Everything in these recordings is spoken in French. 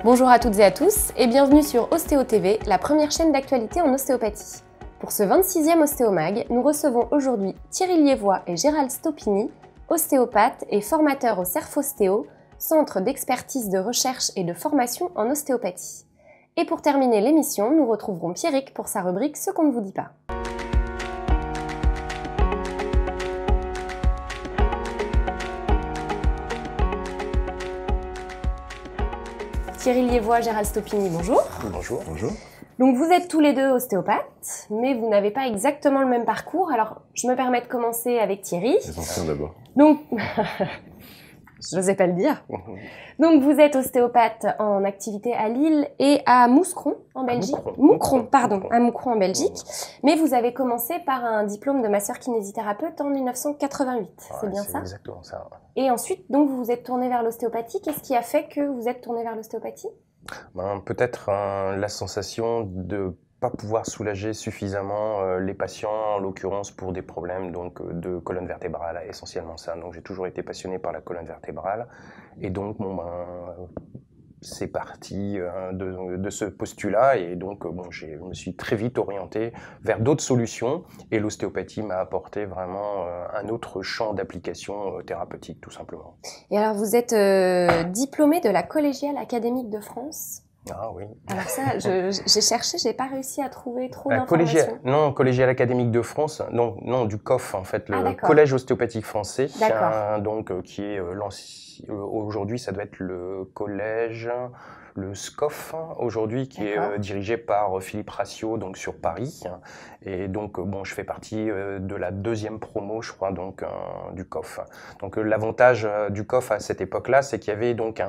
Bonjour à toutes et à tous et bienvenue sur Ostéo TV, la première chaîne d'actualité en ostéopathie. Pour ce 26e Ostéomag, nous recevons aujourd'hui Thierry Liévois et Gérald Stopini, ostéopathes et formateurs au CERF Ostéo, centre d'expertise de recherche et de formation en ostéopathie. Et pour terminer l'émission, nous retrouverons Pierrick pour sa rubrique Ce qu'on ne vous dit pas. Thierry Liévois, Gérald Stopini, bonjour. Bonjour. Bonjour. Donc vous êtes tous les deux ostéopathes, mais vous n'avez pas exactement le même parcours. Alors je me permets de commencer avec Thierry. Les anciens d'abord. Donc, je n'osais pas le dire. Donc vous êtes ostéopathe en activité à Lille et à Mouscron en Belgique. Moucron, pardon, à Moucron en Belgique. Mais vous avez commencé par un diplôme de masseur kinésithérapeute en 1988, c'est bien ça? C'est exactement ça. Et ensuite, donc vous vous êtes tourné vers l'ostéopathie. Qu'est-ce qui a fait que vous êtes tourné vers l'ostéopathie? Peut-être la sensation de pas pouvoir soulager suffisamment les patients, en l'occurrence pour des problèmes de colonne vertébrale, essentiellement ça. Donc j'ai toujours été passionné par la colonne vertébrale et donc c'est parti de ce postulat et donc je me suis très vite orienté vers d'autres solutions et l'ostéopathie m'a apporté vraiment un autre champ d'application thérapeutique tout simplement. Et alors vous êtes diplômé de la Collégiale Académique de France. Ah oui. Alors ça, j'ai cherché, j'ai pas réussi à trouver trop d'informations. Non, Collégiale Académique de France, non, du COF en fait, le d'accord. Collège Ostéopathique Français, D'accord. qui est aujourd'hui ça doit être le collège, le SCOF aujourd'hui, qui est dirigé par Philippe Ratio, donc sur Paris. Et donc je fais partie de la deuxième promo, je crois, du COF. Donc l'avantage du COF à cette époque-là, c'est qu'il y avait donc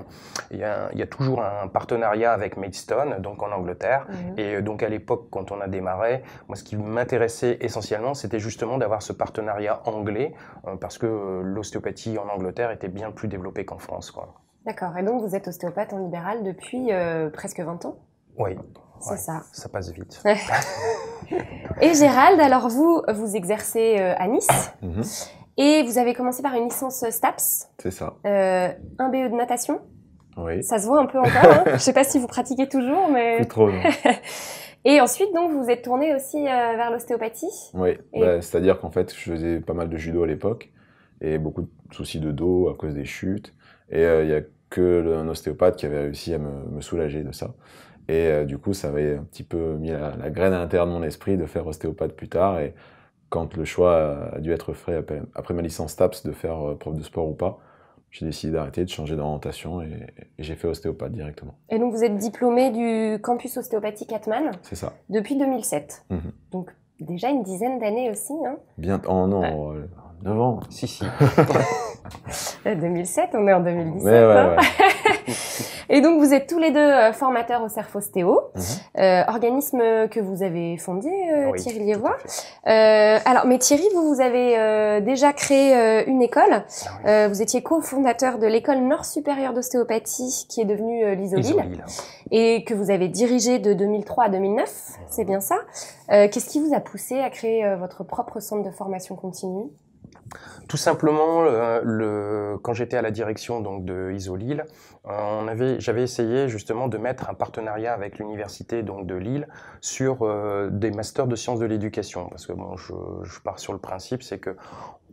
il y a toujours un partenariat avec Maidstone, donc en Angleterre. Et donc à l'époque, quand on a démarré, moi ce qui m'intéressait essentiellement, c'était justement d'avoir ce partenariat anglais, parce que l'ostéopathie en Angleterre était bien plus développée qu'en France, quoi. D'accord. Et donc, vous êtes ostéopathe en libéral depuis presque 20 ans? Oui. C'est ça. Ça passe vite. Et Gérald, alors vous exercez à Nice. Et vous avez commencé par une licence STAPS. C'est ça. Un BE de natation. Oui. Ça se voit un peu encore. Hein. Je ne sais pas si vous pratiquez toujours, mais... Plus trop, non. Et ensuite, donc, vous êtes tourné aussi vers l'ostéopathie. Oui. C'est-à-dire qu'en fait, je faisais pas mal de judo à l'époque et beaucoup de soucis de dos à cause des chutes. Et il n'y a que un ostéopathe qui avait réussi à me soulager de ça. Et du coup, ça avait un petit peu mis la graine à l'intérieur de mon esprit de faire ostéopathe plus tard. Et quand le choix a dû être fait après ma licence TAPS de faire prof de sport ou pas, j'ai décidé d'arrêter, de changer d'orientation et j'ai fait ostéopathe directement. Et donc, vous êtes diplômé du campus ostéopathique Atman. C'est ça. Depuis 2007. Donc, déjà une dizaine d'années aussi, hein. Bien, oh non, 9 ans. Si. 2007, on est en 2017. Ouais. Et donc, vous êtes tous les deux formateurs au CERF Ostéo, organisme que vous avez fondé, Oui, Thierry Liévois. Alors, mais Thierry, vous avez déjà créé une école. Vous étiez cofondateur de l'école Nord supérieure d'ostéopathie, qui est devenue l'ISO-Lille, et que vous avez dirigée de 2003 à 2009, c'est bien ça. Qu'est-ce qui vous a poussé à créer votre propre centre de formation continue ? Tout simplement, quand j'étais à la direction de ISO-Lille, j'avais essayé justement de mettre un partenariat avec l'université de Lille sur des masters de sciences de l'éducation. Parce que je pars sur le principe, c'est que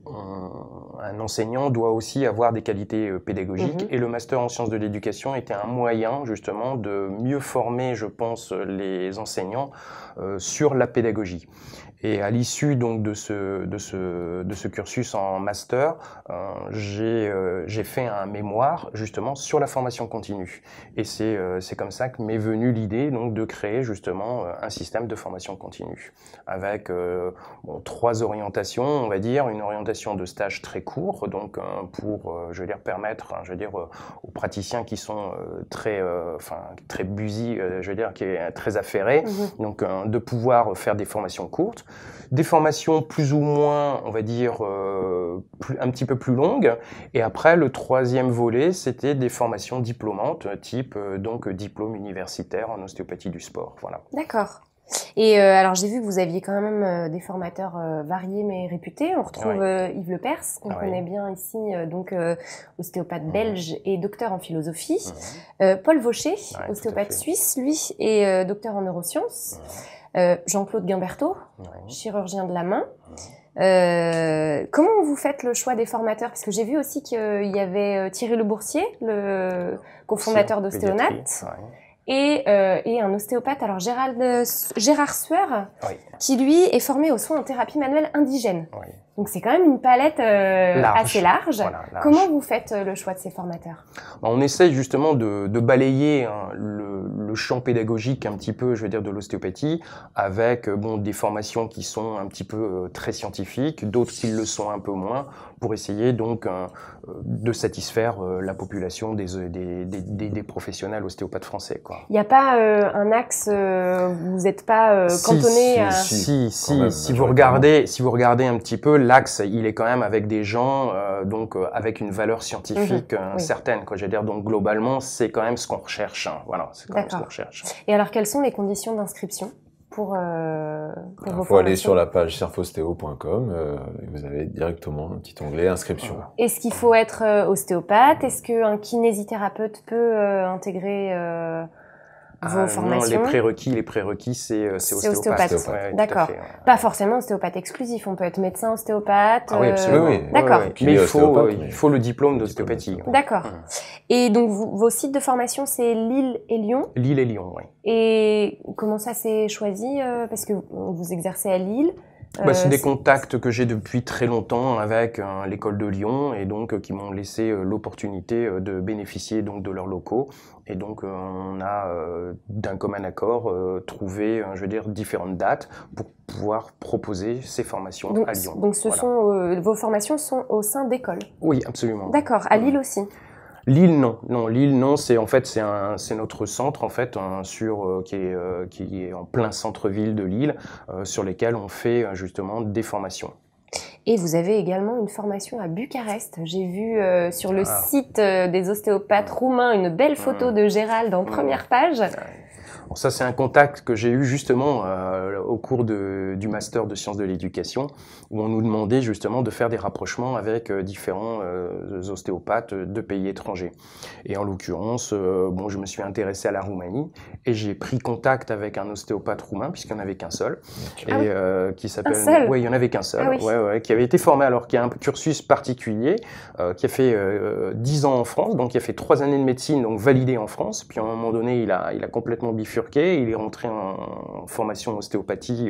un enseignant doit aussi avoir des qualités pédagogiques et le master en sciences de l'éducation était un moyen justement de mieux former, je pense, les enseignants sur la pédagogie. Et à l'issue donc de ce cursus en master, j'ai fait un mémoire justement sur la formation continue. Et c'est comme ça que m'est venue l'idée donc de créer justement un système de formation continue avec 3 orientations, on va dire, une orientation de stage très court, donc pour permettre aux praticiens qui sont très busy, qui est très affairés, donc de pouvoir faire des formations courtes. Des formations plus ou moins, on va dire, un petit peu plus longues. Et après, le 3e volet, c'était des formations diplômantes, type diplôme universitaire en ostéopathie du sport. Voilà. D'accord. Et alors j'ai vu que vous aviez quand même des formateurs variés mais réputés. On retrouve Yves Lepers, qu'on connaît bien ici, donc ostéopathe belge et docteur en philosophie. Paul Vaucher, ostéopathe suisse, lui, et docteur en neurosciences. Jean-Claude Guimberteau, chirurgien de la main. Comment vous faites le choix des formateurs? Parce que j'ai vu aussi qu'il y avait Thierry Le Boursier, le cofondateur d'Ostéonat. Et un ostéopathe, alors Gérard Sueur, qui lui est formé aux soins en thérapie manuelle indigène. Donc c'est quand même une palette assez large. Voilà, large. Comment vous faites le choix de ces formateurs? On essaye justement de balayer le champ pédagogique un petit peu, je veux dire, de l'ostéopathie, avec des formations qui sont un petit peu très scientifiques, d'autres qui le sont un peu moins, pour essayer donc de satisfaire la population des professionnels ostéopathes français, quoi. Il n'y a pas un axe, vous n'êtes pas cantonné à... Si vous regardez un petit peu, l'axe, il est quand même avec des gens donc avec une valeur scientifique certaine, quoi. Je veux dire, donc globalement, c'est quand même ce qu'on recherche. Hein. Voilà, c'est quand même ce qu'on recherche. Et alors, quelles sont les conditions d'inscription pour vos formations? Il faut aller sur la page cerfostéo.com et vous avez directement un petit onglet inscription. Est-ce qu'il faut être ostéopathe? Est-ce qu'un kinésithérapeute peut intégrer vos formations? Non, les prérequis, c'est ostéopathe. D'accord. Pas forcément ostéopathe exclusif. On peut être médecin ostéopathe. Ah oui, absolument. D'accord. Mais il faut le diplôme d'ostéopathie. D'accord. Et donc, vos sites de formation, c'est Lille et Lyon? Lille et Lyon, oui. Et comment ça s'est choisi? Parce que vous exercez à Lille. C'est des contacts que j'ai depuis très longtemps avec l'école de Lyon et donc qui m'ont laissé l'opportunité de bénéficier donc de leurs locaux et donc on a d'un commun accord trouvé je veux dire différentes dates pour pouvoir proposer ces formations à Lyon. Donc vos formations sont au sein d'écoles? Oui, absolument. D'accord. À Lille aussi? Lille non, c'est notre centre en fait qui est en plein centre-ville de Lille sur lesquels on fait justement des formations. Et vous avez également une formation à Bucarest. J'ai vu sur le site des ostéopathes roumains une belle photo de Gérald en première page. Alors ça, c'est un contact que j'ai eu justement au cours du master de sciences de l'éducation, où on nous demandait justement de faire des rapprochements avec différents ostéopathes de pays étrangers. Et en l'occurrence, je me suis intéressé à la Roumanie et j'ai pris contact avec un ostéopathe roumain, puisqu'il n'y en avait qu'un seul, qui s'appelle... Oui, il n'y en avait qu'un seul, qui avait été formé, alors qui a un cursus particulier, qui a fait 10 ans en France, donc qui a fait 3 années de médecine, donc validé en France, puis à un moment donné, il a complètement bifurqué. Il est rentré en formation ostéopathie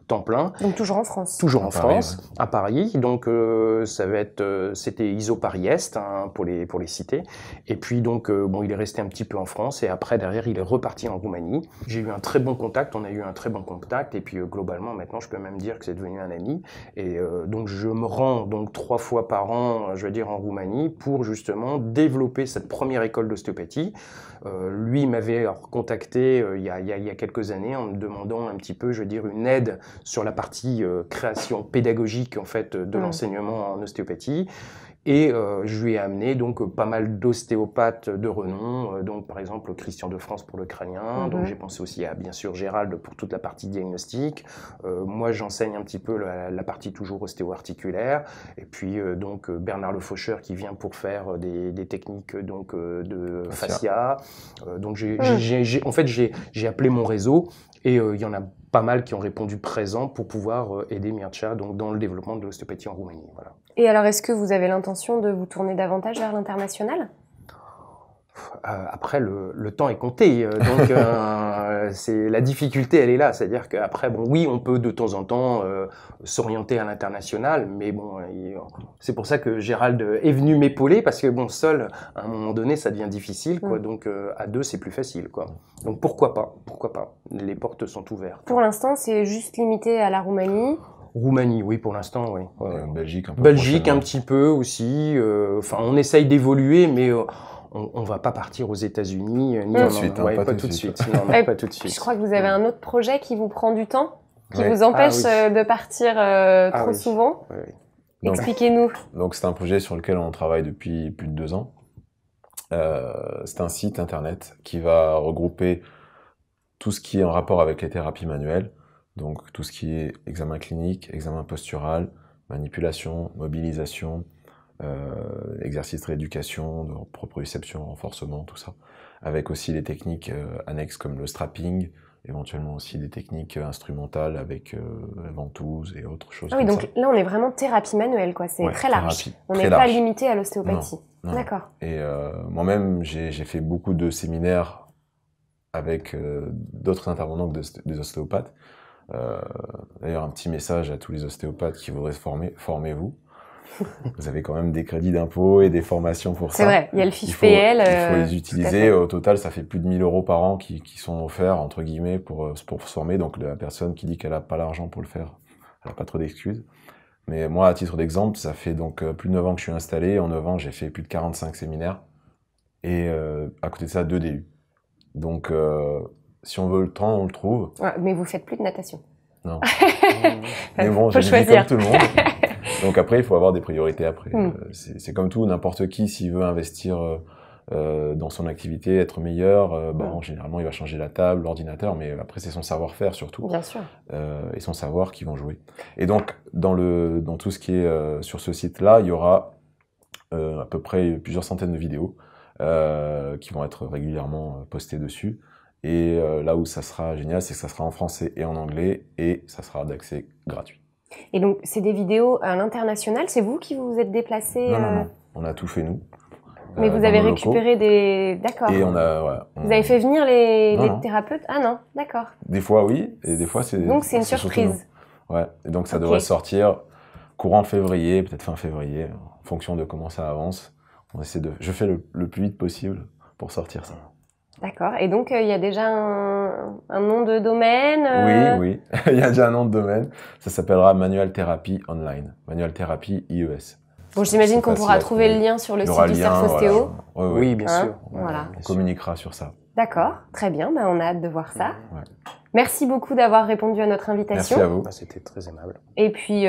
temps plein. Donc toujours en France. Toujours en France, à Paris. Donc c'était ISO Paris-Est pour les citer. Et puis donc il est resté un petit peu en France et après derrière il est reparti en Roumanie. J'ai eu un très bon contact, on a eu un très bon contact et puis globalement maintenant je peux même dire que c'est devenu un ami. Et donc je me rends donc 3 fois par an, je veux dire en Roumanie pour justement développer cette première école d'ostéopathie. Lui m'avait contacté il y a quelques années en me demandant un petit peu, je veux dire, une aide sur la partie création pédagogique en fait de l'enseignement en ostéopathie. Et je lui ai amené donc pas mal d'ostéopathes de renom, donc par exemple Christian de France pour le crânien, donc j'ai pensé aussi à bien sûr Gérald pour toute la partie diagnostic. Moi j'enseigne un petit peu la partie toujours ostéo-articulaire, et puis donc Bernard Le Faucheur qui vient pour faire des techniques donc de fascia. Donc en fait j'ai appelé mon réseau et il y en a pas mal qui ont répondu présent pour pouvoir aider Mircea donc dans le développement de l'ostéopathie en Roumanie. Voilà. Et alors, est-ce que vous avez l'intention de vous tourner davantage vers l'international? Après, le temps est compté, donc c'est la difficulté, elle est là. C'est-à-dire qu'après, oui, on peut de temps en temps s'orienter à l'international, mais c'est pour ça que Gérald est venu m'épauler, parce que seul, à un moment donné, ça devient difficile, quoi. Donc à 2, c'est plus facile, quoi. Donc pourquoi pas, les portes sont ouvertes. Pour l'instant, c'est juste limité à la Roumanie. Roumanie, oui, pour l'instant, oui. Belgique, un peu. Belgique, un petit peu aussi. On essaye d'évoluer, mais on va pas partir aux États-Unis ni tout de suite, pas tout de suite. Pas tout de suite. Je crois que vous avez un autre projet qui vous prend du temps, qui vous empêche de partir trop souvent. Expliquez-nous. Donc c'est un projet sur lequel on travaille depuis plus de 2 ans. C'est un site internet qui va regrouper tout ce qui est en rapport avec les thérapies manuelles, donc tout ce qui est examen clinique, examen postural, manipulation, mobilisation, exercice de rééducation, de proprioception, renforcement, tout ça, avec aussi les techniques annexes comme le strapping, éventuellement aussi des techniques instrumentales avec ventouse et autres choses. Ah oui, comme donc ça. là on est vraiment thérapie manuelle, quoi. C'est Ouais, très large. thérapie, On très n'est pas large. limité à l'ostéopathie. Non. D'accord. Et moi-même, j'ai fait beaucoup de séminaires avec d'autres intervenants que des ostéopathes. D'ailleurs, un petit message à tous les ostéopathes qui voudraient se former, formez-vous. Vous avez quand même des crédits d'impôt et des formations pour ça. C'est vrai, il y a le fiche PL. Il faut les utiliser. Au total, ça fait plus de 1 000 € par an qui sont offerts, entre guillemets, pour se former. Donc la personne qui dit qu'elle n'a pas l'argent pour le faire, elle n'a pas trop d'excuses. Mais moi, à titre d'exemple, ça fait donc plus de 9 ans que je suis installé. En 9 ans, j'ai fait plus de 45 séminaires. Et à côté de ça, 2 DU. Donc, si on veut le temps, on le trouve. Ouais, mais vous faites plus de natation. Non. Mais bon, Faut j'ai choisir. comme tout le monde. Donc après, il faut avoir des priorités après. C'est comme tout, n'importe qui, s'il veut investir dans son activité, être meilleur, bon, généralement, il va changer la table, l'ordinateur, mais après, c'est son savoir-faire surtout. Bien sûr. Et son savoir qui vont jouer. Et donc, dans tout ce qui est sur ce site-là, il y aura à peu près plusieurs centaines de vidéos qui vont être régulièrement postées dessus. Et là où ça sera génial, c'est que ça sera en français et en anglais, et ça sera d'accès gratuit. Et donc, c'est des vidéos à l'international. C'est vous qui vous êtes déplacé Non. On a tout fait, nous. Mais vous avez récupéré des... D'accord. Et on a... Voilà, Vous avez fait venir les Non. thérapeutes? Ah non, d'accord. Des fois, oui. Et des fois, c'est... Donc, c'est une surtout surprise. nous. Ouais. Et donc, ça Ok. devrait sortir courant février, peut-être fin février, en fonction de comment ça avance. Je fais le plus vite possible pour sortir ça. D'accord. Et donc, il y a déjà un nom de domaine Oui. Il y a déjà un nom de domaine. Ça s'appellera Manual Therapy Online. Manual Therapy IES. Bon, j'imagine qu'on pourra trouver le lien sur le site du Cerf Ostéo. Voilà. Oui, bien sûr. Voilà. On communiquera sur ça. D'accord, très bien. Ben, on a hâte de voir ça. Ouais. Merci beaucoup d'avoir répondu à notre invitation. Merci à vous. Ah, c'était très aimable. Et puis,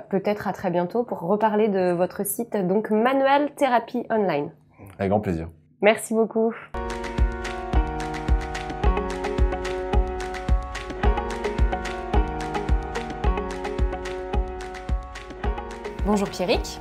peut-être à très bientôt pour reparler de votre site, donc Manual Therapy Online. Avec grand plaisir. Merci beaucoup. Bonjour Pierrick.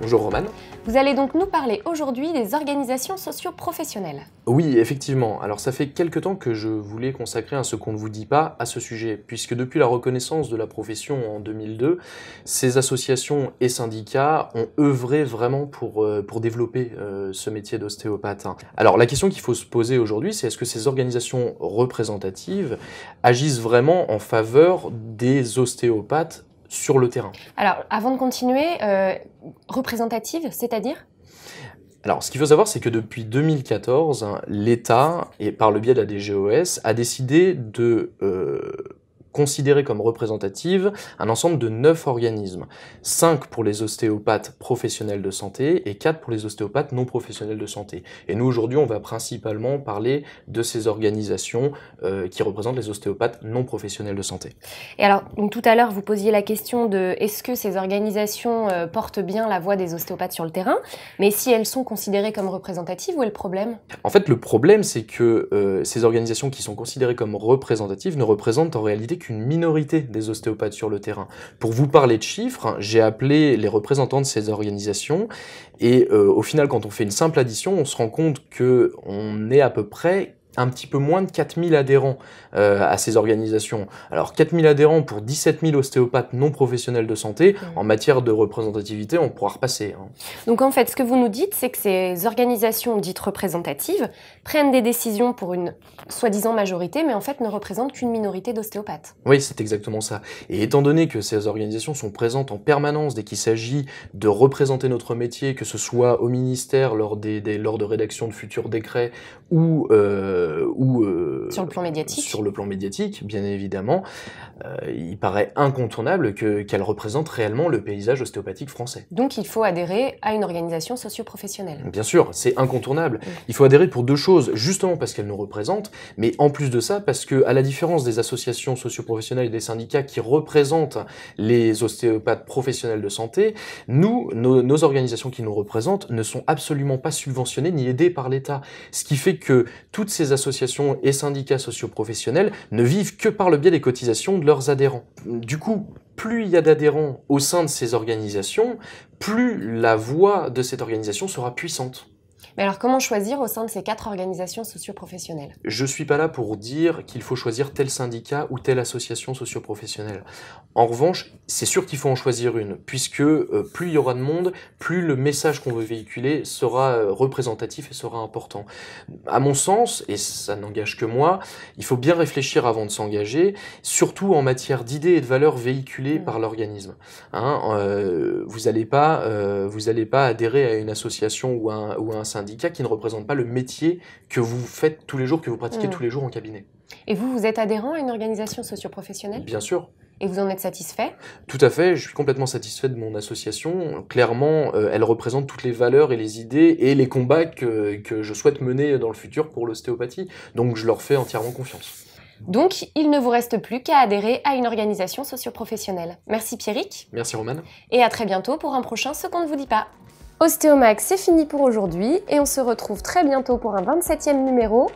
Bonjour Romane. Vous allez donc nous parler aujourd'hui des organisations socio-professionnelles. Oui, effectivement. Alors ça fait quelque temps que je voulais consacrer un Ce qu'on ne vous dit pas à ce sujet, puisque depuis la reconnaissance de la profession en 2002, ces associations et syndicats ont œuvré vraiment pour développer ce métier d'ostéopathe. Alors la question qu'il faut se poser aujourd'hui, c'est est-ce que ces organisations représentatives agissent vraiment en faveur des ostéopathes sur le terrain? Alors, avant de continuer, représentative, c'est-à-dire ? Alors, ce qu'il faut savoir, c'est que depuis 2014, l'État, et par le biais de la DGOS, a décidé de considérer comme représentative un ensemble de 9 organismes. 5 pour les ostéopathes professionnels de santé et 4 pour les ostéopathes non professionnels de santé. Et nous, aujourd'hui, on va principalement parler de ces organisations qui représentent les ostéopathes non professionnels de santé. Et alors, donc, tout à l'heure, vous posiez la question de est-ce que ces organisations portent bien la voix des ostéopathes sur le terrain? Mais si elles sont considérées comme représentatives, où est le problème? En fait, le problème, c'est que ces organisations qui sont considérées comme représentatives ne représentent en réalité qu'une minorité des ostéopathes sur le terrain. Pour vous parler de chiffres, j'ai appelé les représentants de ces organisations et au final, quand on fait une simple addition, on se rend compte qu'on est à peu près un petit peu moins de 4000 adhérents à ces organisations. Alors 4000 adhérents pour 17 000 ostéopathes non professionnels de santé, en matière de représentativité, on pourra repasser. Donc en fait, ce que vous nous dites, c'est que ces organisations dites représentatives prennent des décisions pour une soi-disant majorité, mais en fait ne représentent qu'une minorité d'ostéopathes. Oui, c'est exactement ça. Et étant donné que ces organisations sont présentes en permanence dès qu'il s'agit de représenter notre métier, que ce soit au ministère lors de rédaction de futurs décrets ou sur le plan médiatique. Sur le plan médiatique, bien évidemment, il paraît incontournable qu'elle représente réellement le paysage ostéopathique français. Donc il faut adhérer à une organisation socio-professionnelle. Bien sûr, c'est incontournable. Il faut adhérer pour 2 choses, justement parce qu'elle nous représente, mais en plus de ça, parce que à la différence des associations socio-professionnelles et des syndicats qui représentent les ostéopathes professionnels de santé, nos organisations qui nous représentent ne sont absolument pas subventionnées ni aidées par l'État. Ce qui fait que toutes ces associations et syndicats socioprofessionnels ne vivent que par le biais des cotisations de leurs adhérents. Du coup, plus il y a d'adhérents au sein de ces organisations, plus la voix de cette organisation sera puissante. Mais alors comment choisir au sein de ces 4 organisations socio-professionnelles? Je ne suis pas là pour dire qu'il faut choisir tel syndicat ou telle association socio-professionnelle. En revanche, c'est sûr qu'il faut en choisir une, puisque plus il y aura de monde, plus le message qu'on veut véhiculer sera représentatif et sera important. À mon sens, et ça n'engage que moi, il faut bien réfléchir avant de s'engager, surtout en matière d'idées et de valeurs véhiculées par l'organisme. Vous n'allez pas adhérer à une association ou à un syndicat qui ne représente pas le métier que vous faites tous les jours, que vous pratiquez tous les jours en cabinet. Et vous êtes adhérent à une organisation socio-professionnelle? Bien sûr. Et vous en êtes satisfait? Tout à fait, je suis complètement satisfait de mon association. Clairement, elle représente toutes les valeurs et les idées et les combats que je souhaite mener dans le futur pour l'ostéopathie. Donc je leur fais entièrement confiance. Donc, il ne vous reste plus qu'à adhérer à une organisation socio-professionnelle. Merci Pierrick. Merci Romane. Et à très bientôt pour un prochain Ce qu'on ne vous dit pas. Ostéomag, c'est fini pour aujourd'hui et on se retrouve très bientôt pour un 27e numéro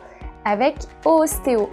avec OStéo.